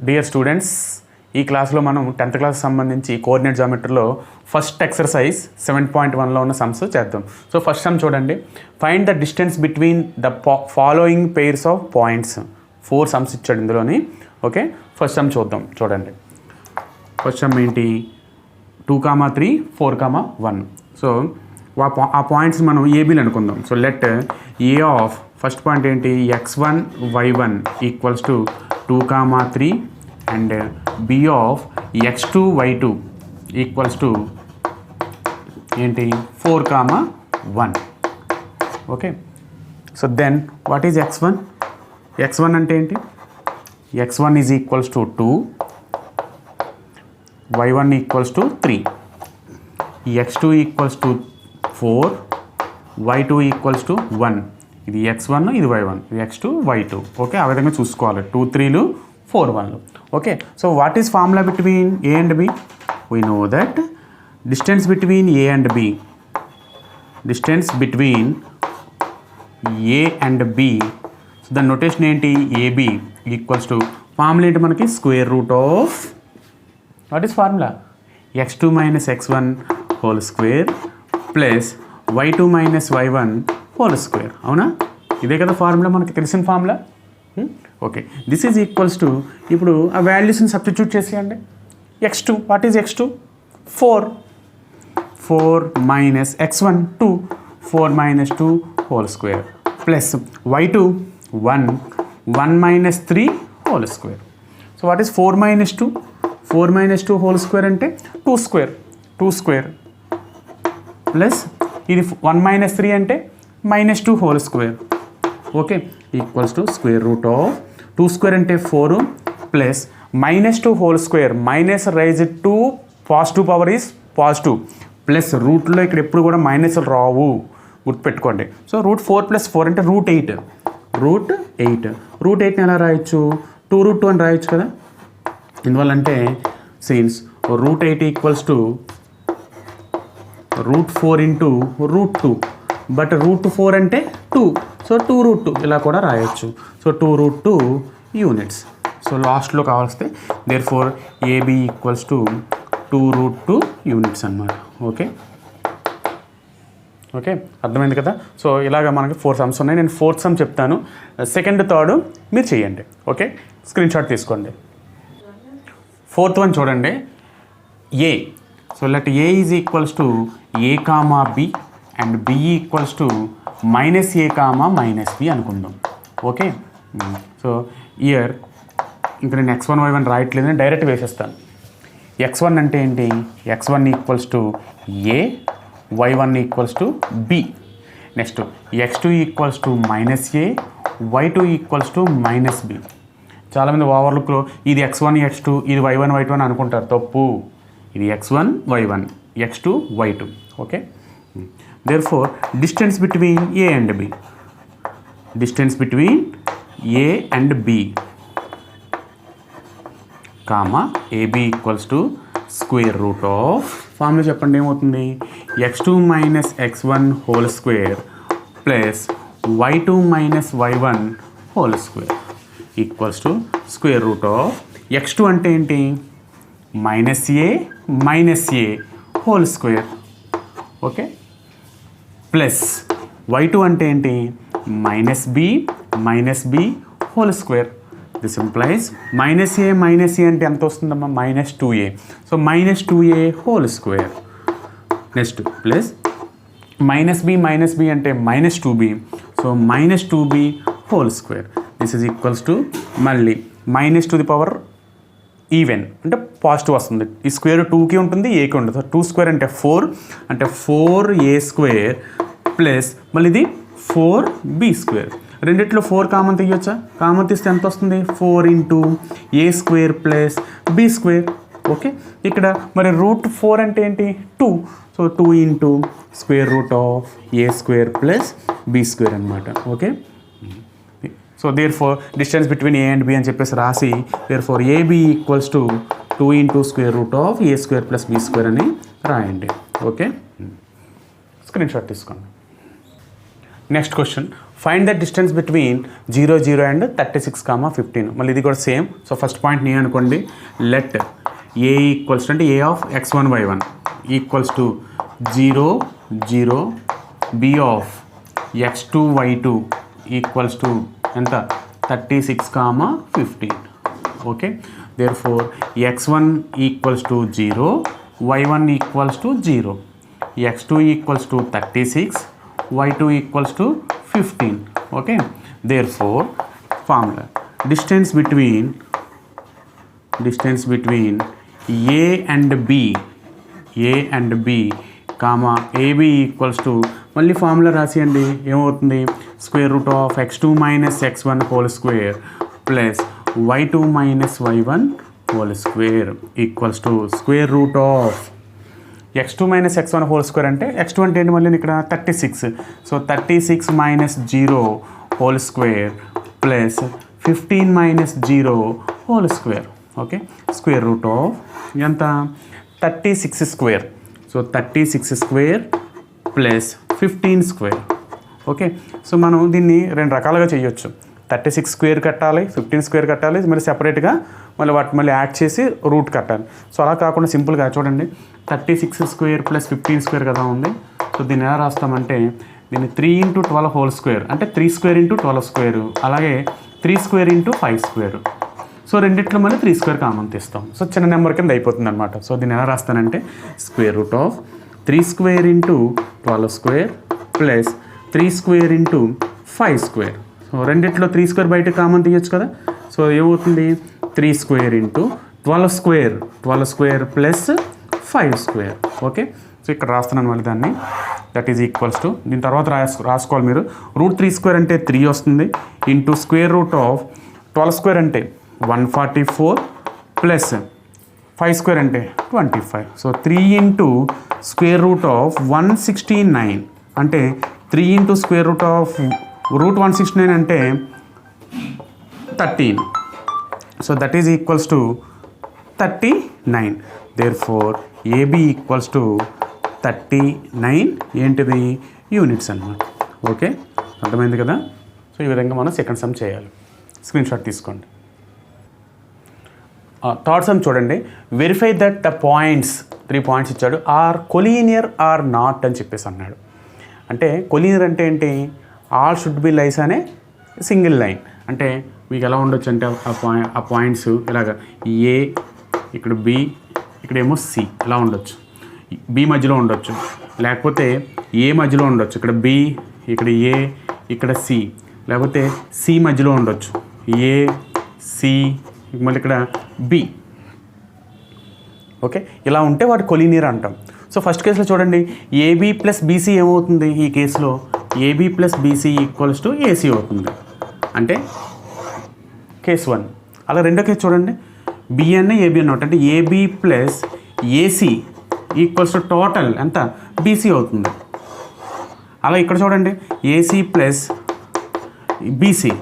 Dear students, ఈ క్లాస్లో మనం 10th క్లాస్ సంబంధించి కోఆర్డినేట్ జామెట్రీలో ఫస్ట్ ఎక్సర్సైజ్ 7.1లో ఉన్న సమ్స్ చేద్దాం. సో ఫస్ట్ సమ్ చూడండి. Find the distance between the following pairs of points. 4 sums ఇచ్చాడు ఇందులోని. ఓకే, ఫస్ట్ సమ్ చూద్దాం. చూడండి, ఫస్ట్ సమ్ ఏంటి? 2, 3, 4, 1. సో ఆ పాయింట్స్ మనం ఏబీలు అనుకుందాం. So let A of first point ఏంటి? x1 y1 equals to 2, 3 and b of x2 y2 equals to ఏంటి? 4, 1. Okay, so then what is x1? x1 అంటే ఏంటి? x1 is equals to 2, y1 equals to 3, x2 equals to 4, y2 equals to 1. ఇది x1, ఇది y1, ఇది x2, y2. Okay, ఆ విధంగా చూసుకోవాలి. 2 3లు 4 1లు. Okay, so what is formula between A and B? We know that distance between A and B, distance between A and B, so దాని notation ఏంటి? ఏబి ఈక్వల్స్ టు, ఫార్ములా ఏంటి మనకి? Square root of, what is formula? x2 minus x1 whole square plus y2 minus y1 whole square. అవునా? ఇదే కదా formula, మనకి తెలిసిన formula. Okay, this is equals to, ఇప్పుడు ఆ వాల్యూస్ని సబ్స్టిట్యూట్ చేసేయండి. x2, what is x2? 4 minus x1 2, 4 minus 2 whole square plus y2 1 minus 3 whole square. So what is 4 minus 2? 4 minus 2 whole square అంటే 2 స్క్వేర్ ప్లస్ ఇది 1 minus 3 అంటే minus 2 whole square. Okay, equals to square root of 2 square అంటే 4 plus minus 2 whole square, minus raise to positive power is positive plus రూట్లో ఇక్కడ ఎప్పుడు కూడా మైనస్లు రావు, గుర్తుపెట్టుకోండి. సో రూట్ 4 ప్లస్ 4 అంటే రూట్ 8. రూట్ 8ని ఎలా రాయొచ్చు? 2√2 అని రాయొచ్చు కదా. ఎందువల్లంటే since root 8 equals to root 4 into root 2, but root 4 అంటే 2, సో 2√2 ఇలా కూడా రాయొచ్చు. So 2√2 units. సో లాస్ట్లో కావాల్స్తే therefore AB equals to 2√2 units అన్నమాట. ఓకే, అర్థమైంది కదా. సో ఇలాగ మనకి 4 సమ్స్ ఉన్నాయి. నేను 4th సమ్ చెప్తాను, 2nd 3rd మీరు చేయండి. ఓకే, స్క్రీన్ షాట్ తీసుకోండి. 4th వన్ చూడండి. A, so let A is equals to a, b and b equals to minus a, minus b అనుకుందాం. ఓకే, సో ఇయర్ ఇంకా నేను x1 y1 రాయట్లేదు, నేను direct వేసేస్తాను. x1 అంటే ఏంటి? x1 equals to a, y1 equals to b. Next x2 equals to minus a, y2 equals to minus b. చాలామంది ఓవర్లుక్లో ఇది x1 x2 ఇది y1 y2 అని అనుకుంటారు, తప్పు. ఇది x1 y1, x2 y2. Okay, therefore distance between a and b, distance between a and b comma ab equals to square root of, formula చెప్పండి ఏమవుతుంది? x2 minus x1 whole square plus y2 minus y1 whole square equals to square root of x2 అంటే ఏంటి? Minus A whole square. Okay, plus y2 అంటే ఏంటి? Minus B whole square. This implies minus A అంటే ఎంత వస్తుందమ్మా? Minus 2a. So minus 2a whole square. Next plus minus B అంటే minus 2b, so minus 2b whole square. This is equals to మళ్ళీ minus to the power even అంటే positive వస్తుంది. ఈ square 2కి ఉంటుంది, ఏకి ఉంటుంది. సో 2 స్క్వేర్ అంటే 4, అంటే 4a స్క్వేర్ ప్లస్ మళ్ళీ ఇది 4b స్క్వేర్. రెండిట్లో 4 కామన్ తీయొచ్చా? కామన్ తీస్తే ఎంత వస్తుంది? 4 into a square plus b square. Okay, ఇక్కడ మరి రూట్ 4 అంటే ఏంటి? 2, so 2 into square root of a square plus b square అనమాట. Okay, so therefore distance between A and B అని చెప్పేసి రాసి therefore AB equals to 2 into square root of A square plus B square అని రాయండి. Okay, screen shot తీసుకోండి. Next question find the distance between 0 0 and 36, 15. మళ్ళీ ఇది కూడా same. So first point నీ అనుకోండి. లెట్ ఏ ఈక్వల్స్ అంటే A of x1 y1 equals to 0 0, B of x2 y2 equals to ఎంత 36, 15. Okay, therefore x1 equals to 0, y1 equals to 0, x2 equals to 36, y2 equals to 15. Okay, therefore formula distance between A and B comma AB equals to మళ్ళీ formula రాసియండి. ఏమవుతుంది? Square root of x2 minus x1 whole square plus y2 minus y1 whole square equals to square root of x2 minus x1 whole square అంటే x2 అంటే ఏంటి మళ్ళీ ఇక్కడ 36. So 36 minus 0 whole square plus 15 minus 0 whole square. Okay, square root of ఎంత 36 square. So 36 square plus 15 square. Okay, so మనం దీన్ని రెండు రకాలుగా చేయొచ్చు. 36 స్క్వేర్ కట్టాలి, 15 స్క్వేర్ కట్టాలి, మరి సెపరేట్గా మళ్ళీ వాటిని మళ్ళీ యాడ్ చేసి రూట్ కట్టాలి. సో అలా కాకుండా సింపుల్గా చూడండి, 36 స్క్వేర్ ప్లస్ 15 స్క్వేర్ కదా ఉంది. సో దీన్ని ఎలా రాస్తామంటే దీన్ని 3 × 12 హోల్ స్క్వేర్ అంటే 3 స్క్వేర్ × 12 స్క్వేర్, అలాగే 3 స్క్వేర్ × 5 స్క్వేర్. సో రెండిట్లో మళ్ళీ 3 స్క్వేర్ కామన్ తీస్తాం. సో చిన్న నెంబర్ కింద అయిపోతుంది అనమాట. సో దీన్ని ఎలా రాస్తానంటే square root of 3 square × 12 square plus 3 square × 5 square. So రెండిట్లో 3 స్క్వేర్ బయట కామన్ తీయచ్చు కదా. సో ఏమవుతుంది 3 square × 12 square, 12 square plus 5 square. Okay, so ఇక్కడ రాస్తున్నాను మళ్ళీ దాన్ని. దట్ ఈజ్ ఈక్వల్స్ టు దీని తర్వాత రాసుకోవాలి మీరు. √3 స్క్వేర్ అంటే 3 వస్తుంది into square root of 12 square అంటే 144 ప్లస్ 5 స్క్వేర్ అంటే 25. సో 3 × స్క్వేర్ రూట్ ఆఫ్ 169 అంటే 3 × స్క్వేర్ రూట్ ఆఫ్ √169 అంటే 13. So that is equals to 39. Therefore AB equals to 39 ఏంటిది యూనిట్స్ అన్నమాట. ఓకే, అర్థమైంది కదా. సో ఈ విధంగా మనం సెకండ్ సమ్ చేయాలి. స్క్రీన్ షాట్ తీసుకోండి. థర్డ్ సమ్ చూడండి. Verify that the points 3 points ఇచ్చాడు ఆర్ కొలీనియర్ ఆర్ నాట్ అని చెప్పేసి అన్నాడు. అంటే కొలీనియర్ అంటే ఏంటి? ఆల్ షుడ్ బి లైస్ అనే సింగిల్ లైన్. అంటే మీకు ఎలా ఉండొచ్చు అంటే ఆ పాయింట్స్ ఇలాగ ఏ, ఇక్కడ బి, ఇక్కడేమో సి ఇలా ఉండొచ్చు. బి మధ్యలో ఉండొచ్చు, లేకపోతే ఏ మధ్యలో ఉండొచ్చు. ఇక్కడ బి, ఇక్కడ ఏ, ఇక్కడ సి, లేకపోతే సి మధ్యలో ఉండొచ్చు. ఏ, సి, మళ్ళీ ఇక్కడ బి. ఓకే, ఇలా ఉంటే వాటి కొలీనియర్ అంటాం. సో ఫస్ట్ కేసులో చూడండి, ఏబీ ప్లస్ బీసీ ఏమవుతుంది? ఈ కేసులో AB plus BC equals to AC అవుతుంది. అంటే కేసు 1. అలా రెండో కేసు చూడండి, బిఎన్ ఏబి అన్నట్టు అంటే AB plus AC equals to total ఎంత బీసీ అవుతుంది. అలా ఇక్కడ చూడండి, AC plus BC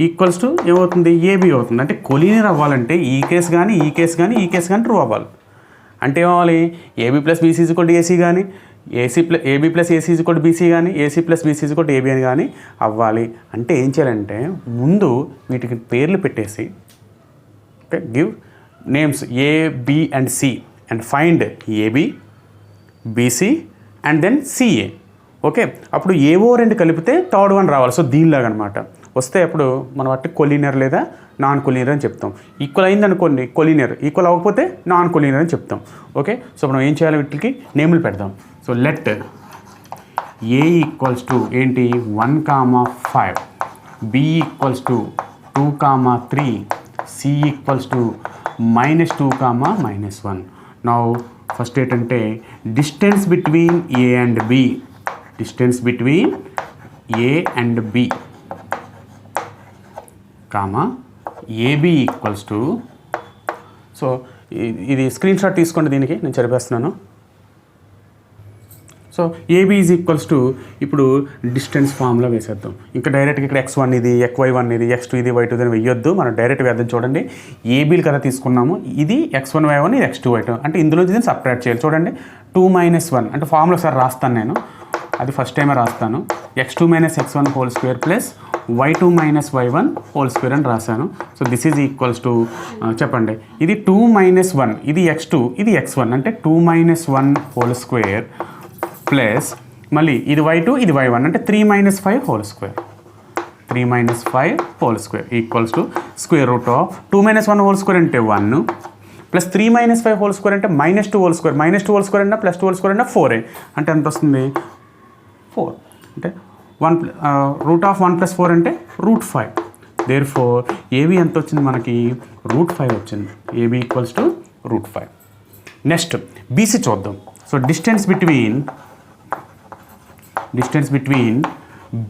equals to ఏమవుతుంది? ఏబీ అవుతుంది. అంటే కొలీనియర్ అవ్వాలంటే ఈ కేసు కానీ ఈ కేసు కానీ ఈ కేసు కానీ ట్రూ అవ్వాలి. అంటే ఏమవ్వాలి? AB plus BC equal to AC కానీ, AB plus AC equal to BC కానీ, AC plus BC equal to AB అని కానీ అవ్వాలి. అంటే ఏం చేయాలంటే ముందు వీటికి పేర్లు పెట్టేసి, okay, give names A, B and C and find AB, BC and then CA. Okay, అప్పుడు ఏవో రెండు కలిపితే థర్డ్ వన్ రావాలి. సో దీనిలాగా అనమాట వస్తే అప్పుడు మనం వాటిని కొలీనియర్ లేదా నాన్ కొలీనియర్ అని చెప్తాం. ఈక్వల్ అయింది అనుకోండి కొలీనియర్, ఈక్వల్ అవ్వకపోతే నాన్ కొలీనియర్ అని చెప్తాం. ఓకే, సో మనం ఏం చేయాలి? వీటికి నేములు పెడదాం. So let A equals to ఏంటి 1,5, B equals to 2,3, C equals to -2, -1. Now first ఏంటంటే distance between A and B, distance between A and B comma AB equals to. So ఇది స్క్రీన్ షాట్ తీసుకోండి, దీనికి నేను చదివేస్తున్నాను. So AB is equals to ఇప్పుడు distance ఫామ్లో వేసేద్దాం. ఇంకా డైరెక్ట్గా ఇక్కడ x1 ఇది, y1 ఇది, x2 ఇది, y2 ఇది వేయొద్దు, మనం డైరెక్ట్ వేద్దాం. చూడండి, ఏబీలు కదా తీసుకున్నాము, ఇది x1 y1 ఇది x2 y2 అంటే ఇందులో దీన్ని సపరేట్ చేయాలి. చూడండి 2 - 1 అంటే ఫామ్లో ఒకసారి రాస్తాను నేను. అది ఫస్ట్ టైమే రాస్తాను. x2 minus x1 whole square plus y2 minus y1 whole square అని రాశాను. So this is equals to చెప్పండి, ఇది 2 మైనస్ 1, ఇది x2, ఇది x1, అంటే 2 మైనస్ 1 హోల్ స్క్వేర్ ప్లస్ మళ్ళీ ఇది y2, ఇది y1, అంటే 3 minus 5 whole square. 3 minus 5 whole square equals to square root of 2 minus 1 whole square అంటే 1 ప్లస్ 3 మైనస్ 5 హోల్ స్క్వేర్ అంటే minus 2 whole square. Minus 2 whole square అంటే plus 2 whole square అంటే 4a, అంటే ఎంత వస్తుంది 4. అంటే రూట్ ఆఫ్ 1 ప్లస్ 4 అంటే root 5. There four AB ఎంత వచ్చింది మనకి, రూట్ 5 వచ్చింది. AB equals to root 5. Next BC చూద్దాం. So distance between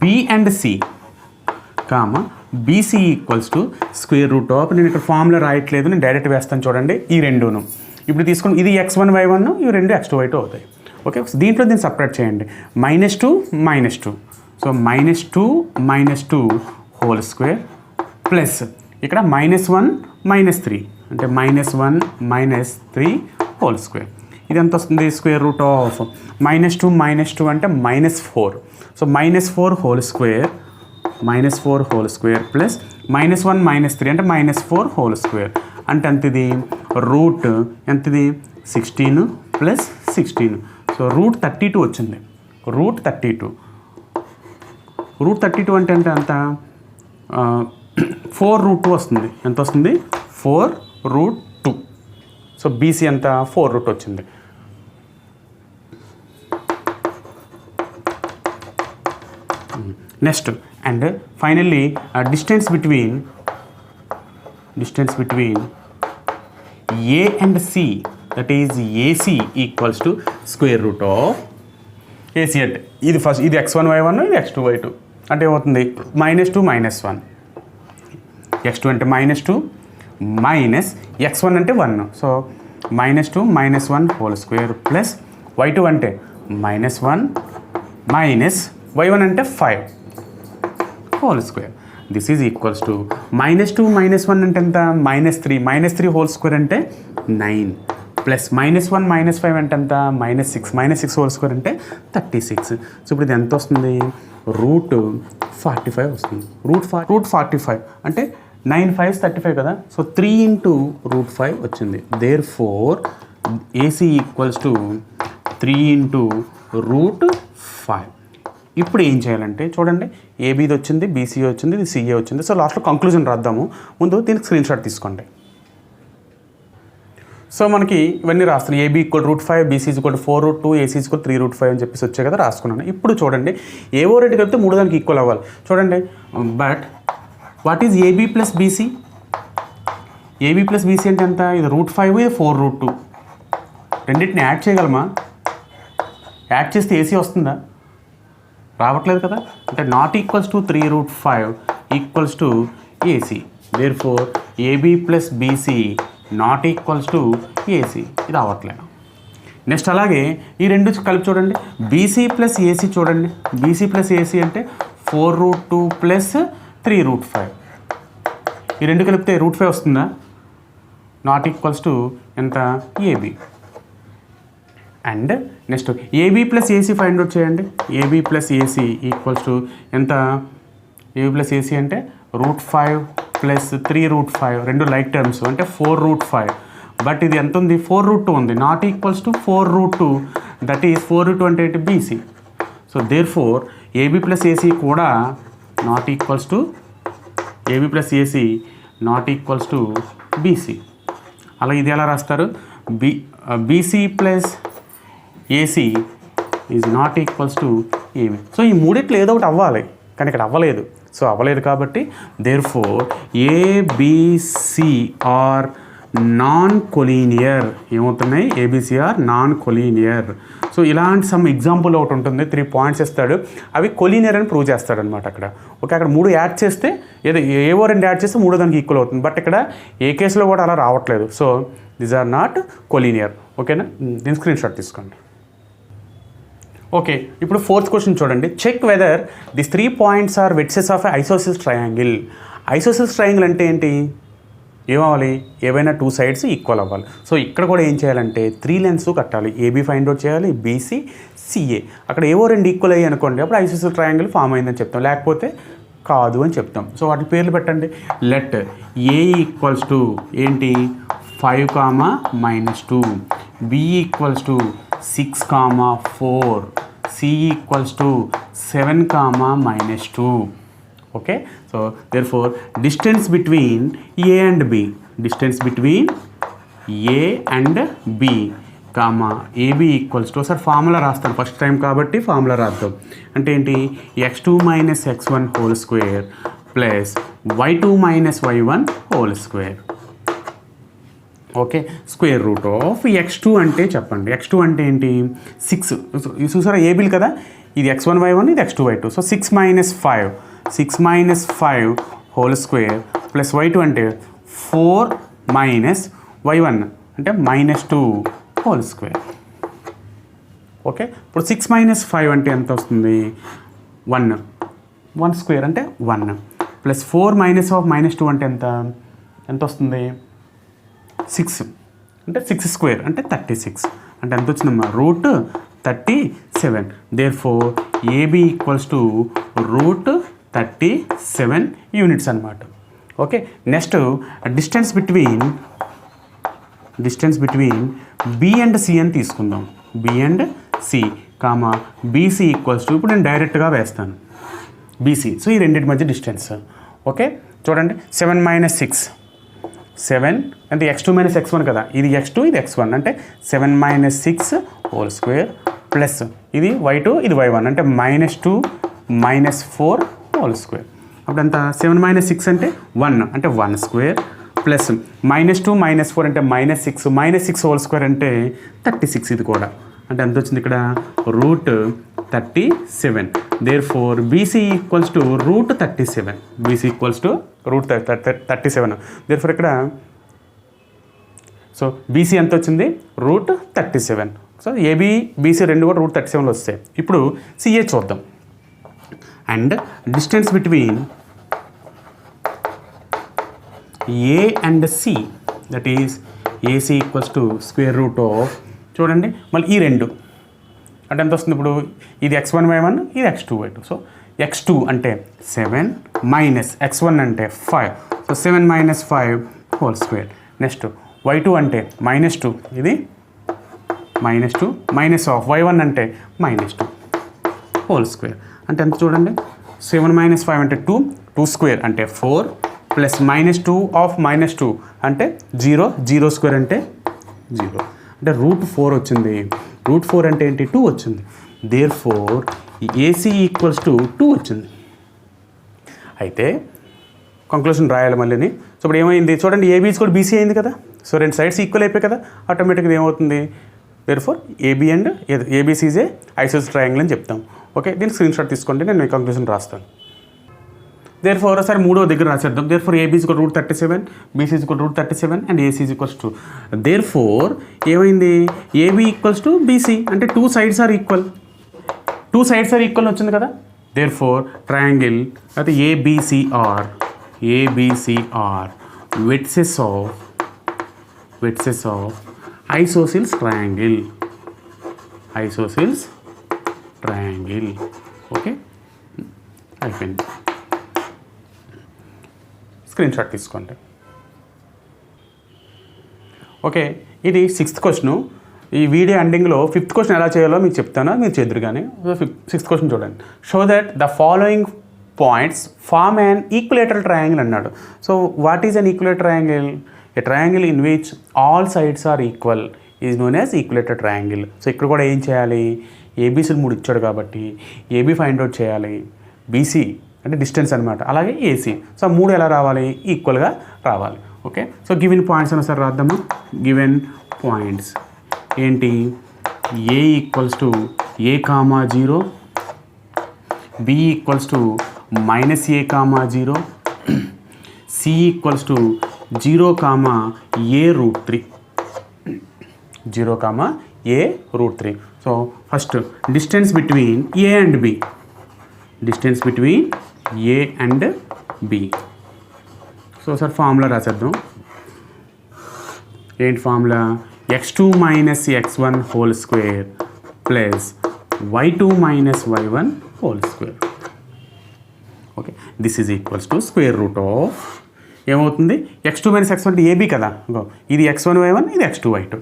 B and C comma BC equals to square root of, నేను ఇక్కడ ఫార్ములా రాయట్లేదు, నేను డైరెక్ట్ వేస్తాను చూడండి. ఈ రెండును ఇప్పుడు తీసుకుని ఇది x1 y1, ఇవి రెండు x2 y2 అవుతాయి. ఓకే, దీంట్లో దీన్ని సపరేట్ చేయండి. -2 -2, సో -2 హోల్ స్క్వేర్ ప్లస్ ఇక్కడ -1 -3, అంటే -1 -3 హోల్ స్క్వేర్. ఇది ఎంత వస్తుంది, స్క్వేర్ రూట్ ఆఫ్ -2 అంటే -4, సో -4 హోల్ స్క్వేర్ ప్లస్ -1 -3 అంటే -4 హోల్ స్క్వేర్, అంటే ఎంతది రూట్ ఎంతది 16 ప్లస్ 16, సో రూట్ 32 వచ్చింది. రూట్ 32 అంటే ఎంత 4 రూట్ 2 వస్తుంది. ఎంత వస్తుంది 4 రూట్ 2. సో బీసీ ఎంత 4 రూట్ వచ్చింది. Next and finally distance between A and C, that is AC equals to square root of AC. అంటే ఇది ఫస్ట్ ఇది x1 y1, ఇది x2 y2, అంటే ఏమవుతుంది -2 -1, x2 అంటే -2 మైనస్ x1 అంటే 1, so -2 -1 whole square plus y2 అంటే -1 మైనస్ y1 అంటే 5 whole square. This is equals to -2 -1 అంటే ఎంత -3 హోల్ స్క్వేర్ అంటే 9 ప్లస్ -1 -5 అంటే ఎంత -6 హోల్ స్క్వేర్ అంటే 36. సో ఇప్పుడు ఇది ఎంత వస్తుంది, రూట్ 45 వస్తుంది. రూట్ 45 అంటే 9 5s 35 కదా, సో 3 ఇంటూ రూట్ 5 వచ్చింది. Therefore AC equals to 3 into root 5. ఇప్పుడు ఏం చేయాలంటే చూడండి, ఏబీది వచ్చింది, బీసీ వచ్చింది, ఇది సిఏ వచ్చింది. సో లాస్ట్లో కంక్లూజన్ రాద్దాము. ముందు దీనికి స్క్రీన్ షాట్ తీసుకోండి. సో మనకి ఇవన్నీ రాస్తున్నాయి. AB equal root 5, BC equal 4 root 2, AC equal 3 root 5 అని చెప్పేసి వచ్చాయి కదా, రాసుకున్నాను. ఇప్పుడు చూడండి, ఏవో రేటు కలిపితే 3 దానికి ఈక్వల్ అవ్వాలి. చూడండి, but what is AB plus BC? AB plus BC అంటే ఎంత, ఇది రూట్ 5, ఇది 4 రూట్ 2. రెండింటిని యాడ్ చేయగలమా? యాడ్ చేస్తే ఏసీ వస్తుందా? రావట్లేదు కదా, అంటే not equals to 3 root 5 equals to AC. Therefore AB plus BC not equals to AC, ఇది అవ్వట్లేదు. నెక్స్ట్ అలాగే ఈ రెండు కలిపి చూడండి, బీసీ ప్లస్ ఏసీ చూడండి. బీసీ ప్లస్ ఏసీ అంటే 4 రూట్ 2 ప్లస్ 3 రూట్ 5. ఈ రెండు కలిపితే రూట్ 5 వస్తుందా? నాట్ ఈక్వల్స్ టు ఎంత, AB. And next AB plus AC find out చేయండి. AB plus AC equals to ఎంత, ఏబీ ప్లస్ ఏసీ అంటే రూట్ 5 ప్లస్ 3 రూట్ 5, రెండు లైక్ టర్మ్స్, అంటే 4 రూట్ 5. బట్ ఇది ఎంత ఉంది, 4 రూట్ 2 ఉంది. Not equals to 4 root 2, that is 4 root 2 అంటే ఏంటి, BC. So therefore AB plus AC కూడా not equals to, AB plus AC not equals to BC. అలా ఇది ఎలా రాస్తారు, BC plus AC is not equals to AB. So ఈ మూడిట్లో ఏదో ఒకటి అవ్వాలి, కానీ ఇక్కడ అవ్వలేదు. సో అవ్వలేదు కాబట్టి therefore ABC are non collinear. ఏమవుతున్నాయి, ABC are non collinear. So ఇలాంటి సమ్ ఎగ్జాంపుల్ ఒకటి ఉంటుంది, 3 పాయింట్స్ ఇస్తాడు, అవి కొలీనియర్ అని ప్రూవ్ చేస్తాడు అనమాట. అక్కడ ఓకే, అక్కడ 3 యాడ్ చేస్తే ఏవో 2 యాడ్ చేస్తే 3 దానికి ఈక్వల్ అవుతుంది. బట్ ఇక్కడ ఏ కేసులో కూడా అలా రావట్లేదు. So these are not collinear. ఓకేనా, దీని స్క్రీన్ షాట్ తీసుకోండి. ఓకే, ఇప్పుడు 4th క్వశ్చన్ చూడండి. Check whether this 3 points are వెట్సెస్ of ఐసోసిస్ triangle. ఐసోసిస్ triangle అంటే ఏంటి, ఏమవ్వాలి, ఏవైనా 2 సైడ్స్ ఈక్వల్ అవ్వాలి. సో ఇక్కడ కూడా ఏం చేయాలంటే 3 లైన్స్ కట్టాలి. ఏబీ ఫైండ్ అవుట్ చేయాలి, బీసీ, సిఏ. అక్కడ ఏవో 2 ఈక్వల్ అయ్యి అనుకోండి, అప్పుడు ఐసోసెల్ ట్రయాంగిల్ ఫామ్ అయిందని చెప్తాం, లేకపోతే కాదు అని చెప్తాం. సో వాటి పేర్లు పెట్టండి. లెట్ ఏ ఈక్వల్స్ టు ఏంటి 5, B equals to 6, 4, C equals to 7, -2. Okay, so therefore distance between A and B, distance between A and B, AB equals to, ఒకసారి ఫార్ములా రాస్తాను, ఫస్ట్ టైం కాబట్టి ఫార్ములా రాద్దాం. అంటే ఏంటి, x2 - x1 whole square plus y2 - y1 whole square. Okay, square root of x2 అంటే చెప్పండి, x2 అంటే ఏంటి 6. చూసారా ఏబీలు కదా, ఇది x1 y1, ఇది x2 y2. So 6 - 5 whole square plus y2 అంటే 4 - y1 అంటే -2 హోల్ స్క్వేర్. ఓకే, ఇప్పుడు 6 - 5 అంటే ఎంత వస్తుంది, 1 స్క్వేర్ అంటే 1 ప్లస్ 4 -2 అంటే ఎంత వస్తుంది, 6 అంటే 6 స్క్వేర్ అంటే 36 అంటే ఎంత వచ్చిందమ్మా, √37. Therefore AB equals to √37 units అనమాట. Okay, next distance between B and C అని తీసుకుందాం. B and C BC equals to, ఇప్పుడు నేను డైరెక్ట్గా వేస్తాను బీసీ. సో ఈ రెండింటి మధ్య డిస్టెన్స్. ఓకే, చూడండి 7 - 6, 7 అంటే x2 - x1 కదా, ఇది x2 ఇది x1 అంటే 7 - 6 హోల్ స్క్వేర్ ప్లస్ ఇది y2 ఇది y1 అంటే -2 -4 హోల్ స్క్వేర్. అప్పుడు ఎంత, 7 - 6 అంటే 1 అంటే 1 స్క్వేర్ ప్లస్ -2 -4 అంటే -6 హోల్ స్క్వేర్ అంటే 36. ఇది కూడా అంటే ఎంత వచ్చింది ఇక్కడ, √37. Therefore BC equals to √37. BC equals to √37. Therefore ఇక్కడ సో బీసీ ఎంత వచ్చింది, √37. సో ఏబీ బీసీ రెండు కూడా √37లో వస్తాయి. ఇప్పుడు సిఏ చూద్దాం. And distance between A and C, that is AC equals to square root of, చూడండి మళ్ళీ ఈ రెండు అంటే ఎంత వస్తుంది, ఇప్పుడు ఇది x1 y1 ఇది x2 y2. సో x2 అంటే 7 మైనస్ x1 అంటే 5. So 7 - 5 whole square. Next y2 అంటే -2, ఇది -2 మైనస్ ఆఫ్ y1 అంటే -2 హోల్ స్క్వేర్ అంటే ఎంత చూడండి, 7 - 5 అంటే 2 స్క్వేర్ అంటే 4 ప్లస్ -2 ఆఫ్ -2 అంటే 0 స్క్వేర్ అంటే 0 అంటే √4 వచ్చింది. √4 అంటే ఏంటి, 2 వచ్చింది. దేర్ఫోర్ ఏసీ ఈక్వల్స్ టు 2 వచ్చింది. అయితే కంక్లూషన్ రాయాలి మళ్ళీని. సో ఇప్పుడు ఏమైంది చూడండి, ఏబీస్ కూడా బీసీ అయింది కదా. సో రెండు సైడ్స్ ఈక్వల్ అయిపోయి కదా, ఆటోమేటిక్గా ఏమవుతుంది, దేర్ఫోర్ ఏబీ అండ్ ఏబీసీజే ఐసోసెల్ ట్రయాంగిల్ అని చెప్తాం. ఓకే, దీనికి స్క్రీన్ షాట్ తీసుకోండి, నేను మీ కంక్లూషన్ రాస్తాను. దేర్ఫోర్ ఒకసారి మూడో దగ్గర రాసేద్దాం. Therefore AB is equal √37, BC is equal √37 and AC is equals to. Therefore ఏమైంది, ఏబీ ఈక్వల్స్ టు బీసీ అంటే 2 సైడ్స్ ఆర్ ఈక్వల్ వచ్చింది కదా. దేర్ఫోర్ ట్రయాంగిల్ అయితే ఏబీసీఆర్ వెట్సెస్ ఆఫ్ ఐసోసిల్స్ ట్రయాంగిల్. ఓకే, అయిపోయింది. స్క్రీన్ షాట్ తీసుకోండి. ఓకే, ఇది 6th క్వశ్చన్. ఈ వీడియో ఎండింగ్లో 5th క్వశ్చన్ ఎలా చేయాలో మీకు చెప్తాను, మీరు చేద్దరు కానీ. 6th క్వశ్చన్ చూడండి. Show that the following points form an equilateral triangle అన్నాడు. So what is an equilateral triangle? A triangle in which all sides are equal is known as equilateral triangle. So ఇక్కడ కూడా ఏం చేయాలి, ఏబీసీలు 3 ఇచ్చాడు కాబట్టి AB find out చేయాలి, BC అంటే డిస్టెన్స్ అనమాట, అలాగే ఏసీ. సో 3 ఎలా రావాలి, ఈక్వల్గా రావాలి. ఓకే, సో గివెన్ పాయింట్స్ అని ఒకసారి రాద్దాము. గివెన్ పాయింట్స్ ఏంటి, A equals to a,0, B equals to -a,0, C equals to 0, a√3. So first distance between A and B, so sir formula రాసేద్దాం. ఏంటి formula x2 minus x1 whole square plus y2 minus y1 whole square. Okay, this is equals to square root of ఏమవుతుంది x2 minus x1 అంటే AB కదా, ఇది x1 y1 ఇది x2 y2.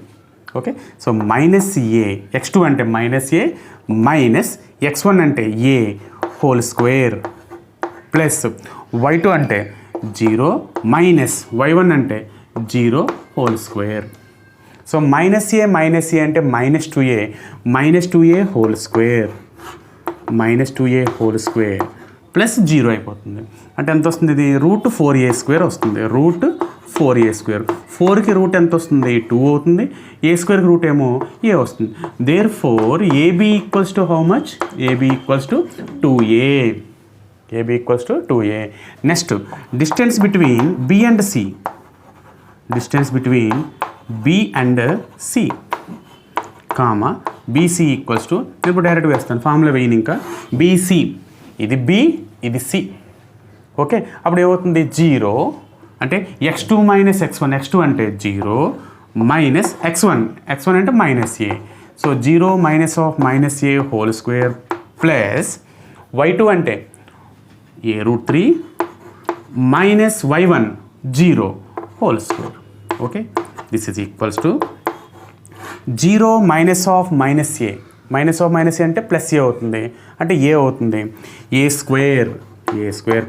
Okay, so minus ఏ x2 అంటే minus ఏ minus x1 అంటే ఏ whole square plus y2 అంటే 0 minus y1 అంటే 0 whole square. So minus A అంటే minus 2a whole square minus 2a whole square plus 0 అయిపోతుంది. అంటే ఎంత వస్తుంది, ఇది రూట్ 4a² వస్తుంది. రూట్ 4a², 4కి రూట్ ఎంత వస్తుంది 2 అవుతుంది, a² రూట్ ఏమో a వస్తుంది. Therefore AB equals to how much, AB equals to 2a. AB equals to 2a. Next distance between b and c, distance between b and c comma bc equals to, ఇప్పుడు direct వేస్తాను formula వేయను ఇంకా, bc ఇది b ఇది c. Okay, అప్పుడు ఏమవుతుంది 0 అంటే x2 minus x1, x2 అంటే 0 మైనస్ x1 అంటే minus a. So 0 minus of minus a whole square plus y2 అంటే a root 3 minus y1 0 whole square. Okay, this is equals to 0 minus of minus a, minus of minus A అంటే plus ఏ అవుతుంది, అంటే ఏ అవుతుంది ఏ square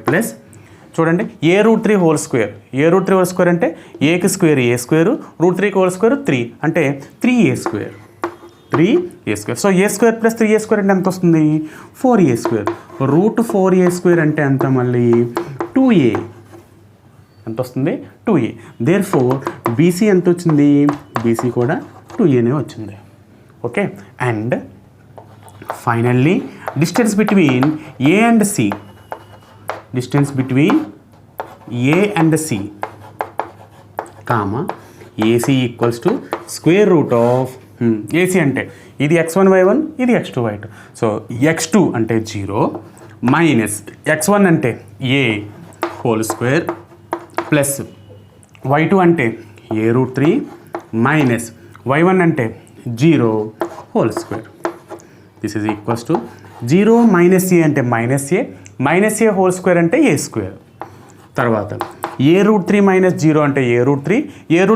plus చూడండి ఏ route 3 whole square, ఏ route 3 whole square అంటే ఏకి square ఏ square, route 3 whole square 3 అంటే 3a². So a² plus 3a² అంటే ఎంత వస్తుంది 4a². రూట్ 4a² అంటే ఎంత మళ్ళీ 2a, ఎంత వస్తుంది 2a. దేర్ ఫోర్ బీసీ ఎంత వచ్చింది, బీసీ కూడా 2aనే వచ్చింది. Okay, and finally distance between A and C, distance between A and C comma AC equals to square root of, AC అంటే ఇది x1 y1 ఇది x2 y2. సో x2 అంటే 0 minus x1 అంటే ఏ హోల్ స్క్వేర్ ప్లస్ y2 అంటే ఏ route 3 minus y1 అంటే 0 whole square. This is equals to 0 minus A అంటే minus A whole square అంటే a². తర్వాత ఏ రూట్ 3 మైనస్ 0 అంటే ఏ రూట్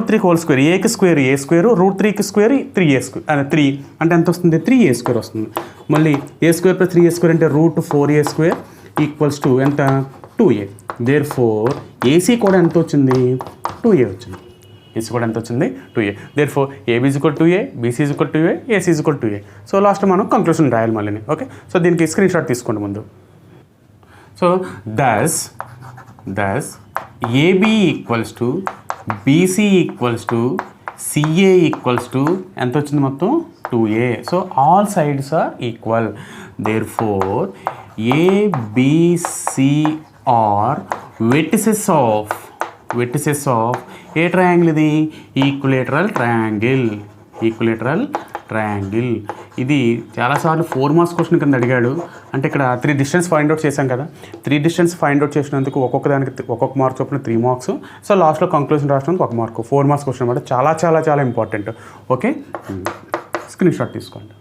3 హోల్ స్క్వేర్, ఏకి square a², route 3కి స్క్వేర్ 3 అంటే ఎంత వస్తుంది 3a² వస్తుంది. మళ్ళీ a² ప్లస్ 3a² అంటే రూట్ 4a² ఈక్వల్స్ టు ఎంత 2a. దేర్ ఫోర్ ఏసీ కూడా ఎంత వచ్చింది 2a వచ్చింది. ఏసీ కూడా ఎంత వచ్చింది 2a. Therefore AB is equal 2a, BC is equal 2a, AC is equal 2a. So last మనం కంక్లూషన్ రాయాలి మళ్ళీ. ఓకే, సో దీనికి స్క్రీన్ షాట్ తీసుకోండి ముందు. So thus AB equals to BC equals to CA equals to ఎంత వచ్చింది మొత్తం 2a. So all sides are equal. Therefore ABC are vertices of a triangle ఇది ఈక్విలేటరల్ ట్రయాంగిల్. ఇది చాలాసార్లు 4 marks question కింద అడిగాడు. అంటే ఇక్కడ 3 డిస్టెన్స్ ఫైండ్ అవుట్ చేశాం కదా, 3 డిస్టెన్స్ ఫైండ్ అవుట్ చేసినందుకు ఒక్కొక్క దానికి ఒక్కొక్క మార్క్ చొప్పున 3 మార్క్స్. సో లాస్ట్లో కంక్లూజన్ రాసినందుకు 1 మార్క్, 4 మార్క్స్ క్వశ్చన్ అనమాట. చాలా చాలా చాలా ఇంపార్టెంట్. ఓకే, స్క్రీన్ షాట్ తీసుకోండి.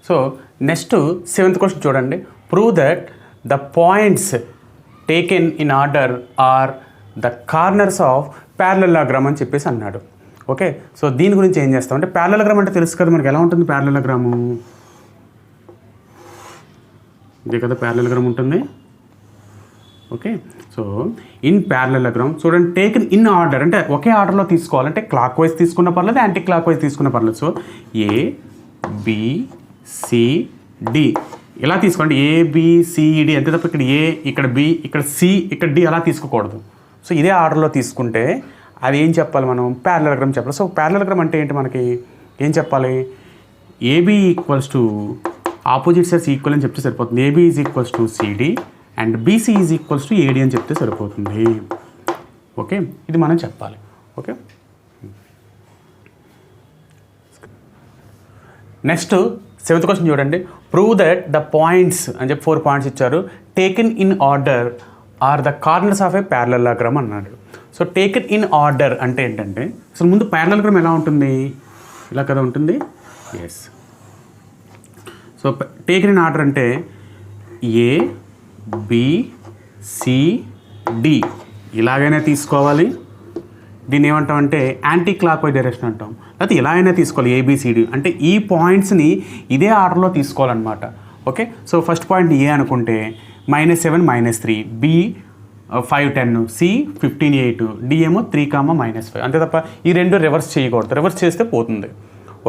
సో నెక్స్ట్ 7th క్వశ్చన్ చూడండి. Prove that the points taken in order are the corners of parallelogram అని చెప్పేసి అన్నాడు. ఓకే, సో దీని గురించి ఏం చేస్తాం అంటే ప్యారలలోగ్రామ్ అంటే తెలుసు కదా మనకి, ఎలా ఉంటుంది ప్యారలలోగ్రాము, ఇదే కదా ప్యారలలోగ్రామ్ ఉంటుంది. ఓకే, సో ఇన్ ప్యారలలోగ్రామ్ చూడండి, టేకెన్ ఇన్ ఆర్డర్ అంటే ఒకే ఆర్డర్లో తీసుకోవాలంటే క్లాక్ వైజ్ తీసుకున్న పర్లేదు, యాంటీ క్లాక్ వైజ్ తీసుకున్న పర్లేదు. సో ABCD ఇలా తీసుకోండి, ABCD అంతే తప్ప ఇక్కడ A ఇక్కడ B ఇక్కడ C ఇక్కడ D అలా తీసుకోకూడదు. సో ఇదే ఆర్డర్లో తీసుకుంటే అది ఏం చెప్పాలి మనం, ప్యారలలోగ్రామ్ చెప్పాలి. సో ప్యారలలోగ్రామ్ అంటే ఏంటి, మనకి ఏం చెప్పాలి, AB equals to opposite sides equal అని చెప్తే సరిపోతుంది. AB is equals to CD and BC is equals to AD అని చెప్తే సరిపోతుంది. ఓకే, ఇది మనం చెప్పాలి. ఓకే, నెక్స్ట్ 7th క్వశ్చన్ చూడండి. ప్రూవ్ దట్ ద పాయింట్స్ అని చెప్పి 4 పాయింట్స్ ఇచ్చారు. Taken in order are the corners of a parallelogram అన్నాడు. So take it in order అంటే ఏంటంటే అసలు ముందు ప్యారలలోగ్రామ్ ఎలా ఉంటుంది, ఇలా కదా ఉంటుంది. Yes. So take it in order అంటే ఏ బి సి డి ఇలాగైనా తీసుకోవాలి. దీన్ని ఏమంటామంటే యాంటీ క్లాక్ వైజ్ డైరెక్షన్ అంటాం. లేకపోతే ఇలా అయినా తీసుకోవాలి ఏబిసిడి అంటే ఈ పాయింట్స్ని ఇదే ఆర్డర్లో తీసుకోవాలన్నమాట. ఓకే. సో ఫస్ట్ పాయింట్ ఏ అనుకుంటే -7 -3, బి 5 10, సి 15 8, డి ఏమో 3 -5 అంతే తప్ప ఈ రెండు రివర్స్ చేయకూడదు. రివర్స్ చేస్తే పోతుంది.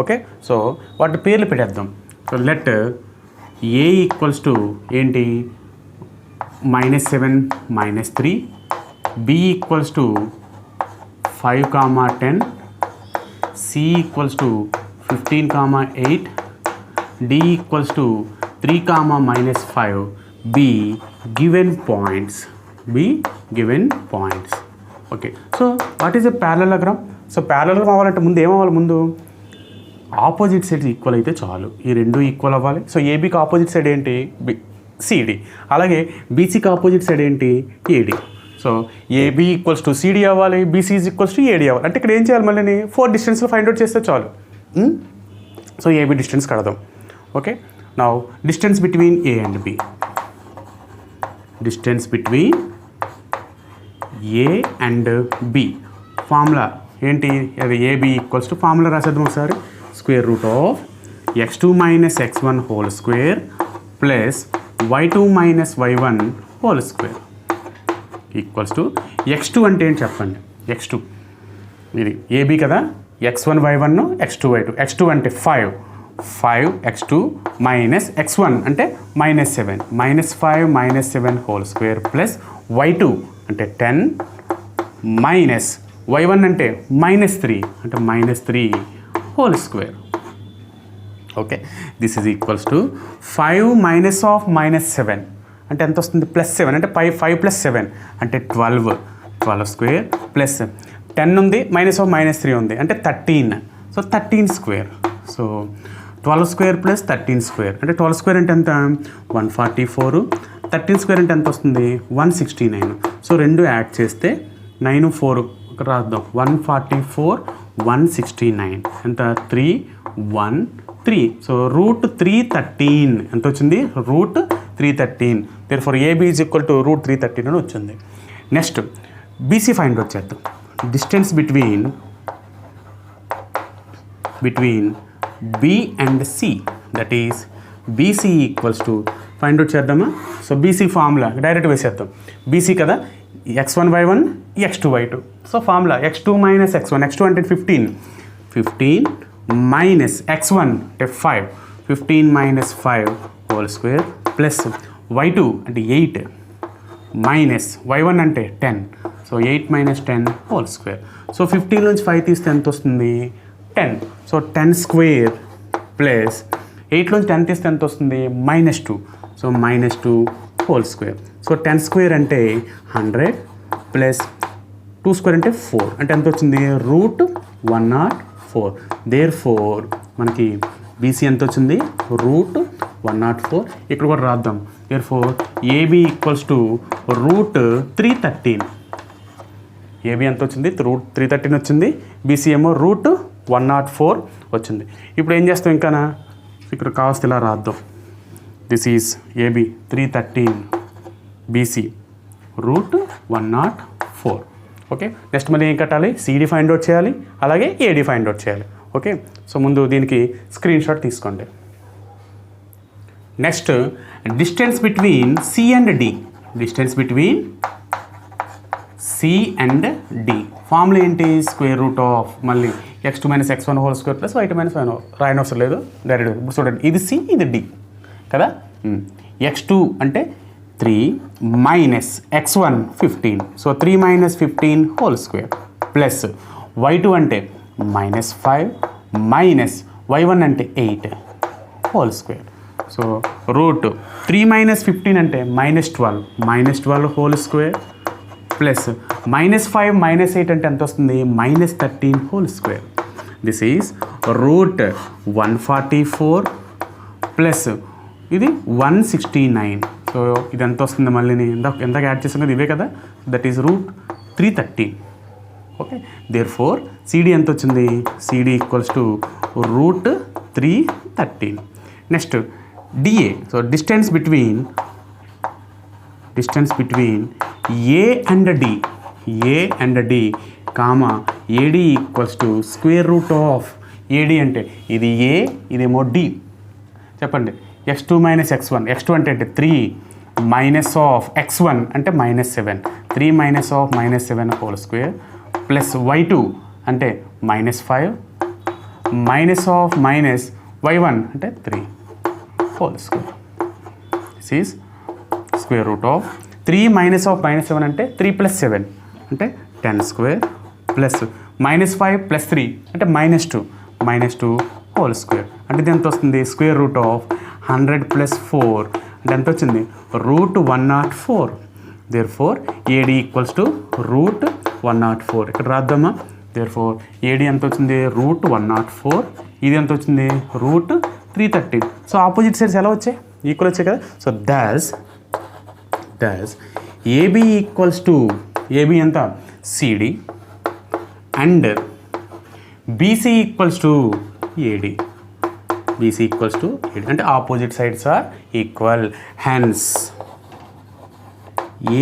ఓకే. సో వాటి పేర్లు పెట్టేద్దాం. So let A equals to ఏంటి -7 -3, B equals to 5 10, C equals to 15 8, D equals to 3 -5, be given points. Okay. So what is a parallelogram? So parallelogram అవ్వాలంటే ముందు ఏమవ్వాలి, ముందు ఆపోజిట్ సైడ్స్ ఈక్వల్ అయితే చాలు. ఈ రెండు ఈక్వల్ అవ్వాలి. సో ఏబీకి ఆపోజిట్ సైడ్ ఏంటి సిడి, అలాగే బీసీకి ఆపోజిట్ సైడ్ ఏంటి AD. So AB equals to CD అవ్వాలి, BC is equals to AD అవ్వాలి. అంటే ఇక్కడ ఏం చేయాలి, మళ్ళీ 4 డిస్టెన్స్లో ఫైండ్ అవుట్ చేస్తే చాలు. సో ఏబీ డిస్టెన్స్ కడదాం. Okay. Now distance between A and B, distance between A and B formula ఏంటి, అది ఏబి ఈక్వల్స్ టు ఫార్ములా రాసేద్దాం ఒకసారి. √x2 - x1 whole square plus y2 - y1 whole square equals to x2 అంటే ఏంటి చెప్పండి. x2 ఇది AB కదా, x1 y1 x2 y2. x2 అంటే 5x2 మైనస్ x1 అంటే -7, -5 -7 హోల్ స్క్వేర్ ప్లస్ y2 అంటే 10 మైనస్ y1 అంటే -3 అంటే -3 whole square. Okay. This is equals to 5 -7 అంటే ఎంత వస్తుంది, +7 అంటే 5 + 7 అంటే 12 స్క్వేర్ ప్లస్ 10 ఉంది -3 ఉంది అంటే 13. So 13 square. So 12 square plus 13 square అంటే 12 స్క్వేర్ అంటే ఎంత 144, 13 స్క్వేర్ అంటే ఎంత వస్తుంది 169. సో రెండు యాడ్ చేస్తే 9 4 ఇక్కడ రాద్దాం 144 169 ఎంత 313. సో √313 ఎంత వచ్చింది, √313. Therefore AB is equal to √313 అని వచ్చింది. నెక్స్ట్ బీసీ ఫైండ్ అవుట్ చేద్దాం. Distance between B and C, that is BC equals to find out చేద్దామా. సో బీసీ ఫార్ములా డైరెక్ట్ వేసేద్దాం. బీసీ కదా x1 y1 x2 y2. So formula x2 - x1, x2 అంటే 15 minus x1 అంటే 5, 15 - 5 whole square plus y2 అంటే 8 minus y1 అంటే 10. So 8 - 10 whole square. So 15 నుంచి 5 తీస్తే ఎంత వస్తుంది 10. సో 10 స్క్వేర్ ప్లస్ 8 నుంచి 10 తీస్తే ఎంత వస్తుంది -2. So -2 whole square. So 10 square అంటే 100 ప్లస్ 2 స్క్వేర్ అంటే 4 అంటే ఎంత వచ్చింది √104. దేర్ఫోర్ మనకి బీసీ ఎంత వచ్చింది √104. ఇక్కడ కూడా రాద్దాం. Therefore AB equals to √313. AB ఎంత వచ్చింది √313 వచ్చింది, బీసీ ఏమో √104 వచ్చింది. ఇప్పుడు ఏం చేస్తాం, ఇంకా ఇక్కడ కావస్తే ఇలా రాద్దాం. This is AB 313, BC √104. Okay. Next మళ్ళీ ఏం కట్టాలి, సిడి ఫైండ్ అవుట్ చేయాలి, అలాగే ఏడి ఫైండ్ అవుట్ చేయాలి. ఓకే. సో ముందు దీనికి స్క్రీన్ షాట్ తీసుకోండి. Next distance between C and D, distance between C and D formula ఏంటి, √, మళ్ళీ x2 - x1 whole square plus y2 - y1 రాయనవసరం లేదు, డైరెక్ట్. ఇప్పుడు చూడండి, ఇది సి ఇది డి కదా. x2 అంటే 3 minus x1 15. So 3 - 15 whole square plus y2 అంటే -5 మైనస్ y1 అంటే 8 హోల్ స్క్వేర్. సో √3 - 15 అంటే -12 హోల్ స్క్వేర్ ప్లస్ -5 - 8 అంటే ఎంత వస్తుంది -13 whole square. This is √144 plus ఇది 169. సో ఇది ఎంత వస్తుంది, మళ్ళీ ఎంత యాడ్ చేసాం కదా ఇవే కదా, that is √313. Okay, therefore CD ఎంత వచ్చింది, CD equals to √313. Next DA, so distance between A and D comma AD equals to √, AD అంటే ఇది ఏ, ఇదేమో డి. చెప్పండి, x2 - x1, x2 అంటే 3 మైనస్ ఆఫ్ x1 అంటే -7, 3 minus of -7 whole square plus y2 అంటే -5 minus of y1 అంటే 3 whole square. This is √3 minus of -7 అంటే 3 + 7 అంటే 10 స్క్వేర్ ప్లస్ -5 + 3 అంటే -2 హోల్ స్క్వేర్. అంటే ఇది ఎంత వస్తుంది, √100 + 4 అంటే ఎంత వచ్చింది, √104. Therefore AD equals to √104. ఇక్కడ రాద్దామా, దేర్ ఫోర్ ఏడి ఎంత వచ్చింది, √104, ఇది ఎంత వచ్చింది, √313. సో ఆపోజిట్ సైడ్స్ ఎలా వచ్చాయి, ఈక్వల్ వచ్చాయి కదా. So thus AB equals to, AB ఎంత, CD and BC equals to AD, అంటే opposite sides are equal. Hence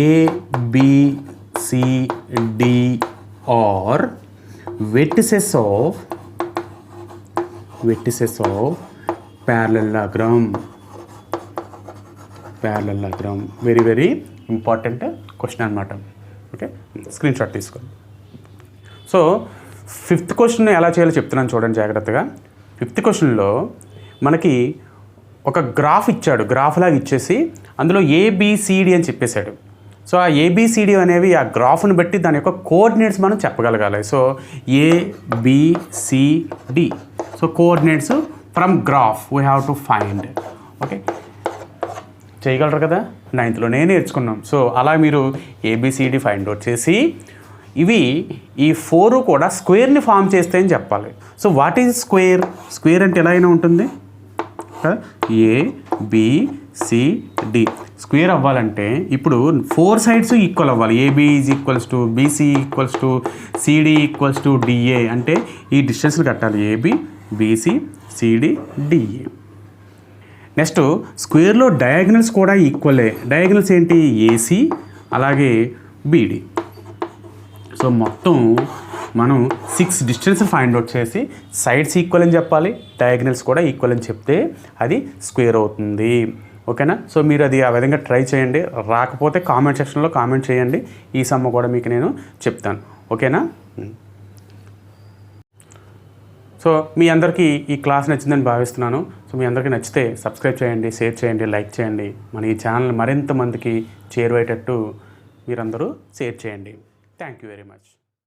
ABCD are vertices of parallelogram. Very very important question అనమాట. ఓకే, స్క్రీన్ షాట్ తీసుకోండి. So 5th question ఎలా చేయాలో చెప్తున్నాను చూడండి జాగ్రత్తగా. 5th క్వశ్చన్లో మనకి ఒక గ్రాఫ్ ఇచ్చాడు, గ్రాఫ్ లాగా ఇచ్చేసి అందులో ఏబిసిడి అని చెప్పేశాడు. సో ఆ ఏబిసిడి అనేవి ఆ గ్రాఫ్ని బట్టి దాని యొక్క కోఆర్డినేట్స్ మనం చెప్పగలగాలి. So ABCD, so coordinates from graph we have to find. Okay, చేయగలరు కదా, 9thలోనే నేర్చుకున్నాం. సో అలా మీరు ఏబిసిడి ఫైండ్ అవుట్ చేసి ఇవి ఈ 4 కూడా స్క్వేర్ని ఫామ్ చేస్తే అని చెప్పాలి. సో వాట్ ఈజ్ స్క్వేర్ అంటే ఎలా అయినా ఉంటుంది, ఏబిసిడి స్క్వేర్ అవ్వాలంటే ఇప్పుడు 4 సైడ్స్ ఈక్వల్ అవ్వాలి. AB is equals to BC equals to CD equals to DA అంటే ఈ డిస్టెన్స్ని కట్టాలి, AB BC CD DA. Next స్క్వేర్లో డయాగనల్స్ కూడా ఈక్వలే. డయాగనల్స్ ఏంటి, ఏసీ అలాగే బీడి. సో మొత్తం మనం 6 డిస్టెన్స్ ఫైండ్ అవుట్ చేసి సైడ్స్ ఈక్వల్ అని చెప్పాలి, డయాగనల్స్ కూడా ఈక్వల్ అని చెప్తే అది స్క్వేర్ అవుతుంది. ఓకేనా. సో మీరు అది ఆ విధంగా ట్రై చేయండి. రాకపోతే కామెంట్ సెక్షన్లో కామెంట్ చేయండి, ఈ సమ్మ కూడా మీకు నేను చెప్తాను. ఓకేనా. సో మీ అందరికీ ఈ క్లాస్ నచ్చిందని భావిస్తున్నాను. సో మీ అందరికీ నచ్చితే సబ్స్క్రైబ్ చేయండి, షేర్ చేయండి, లైక్ చేయండి. మన ఈ ఛానల్ మరింత మందికి చేరువయ్యేటట్టు మీరందరూ షేర్ చేయండి. Thank you very much.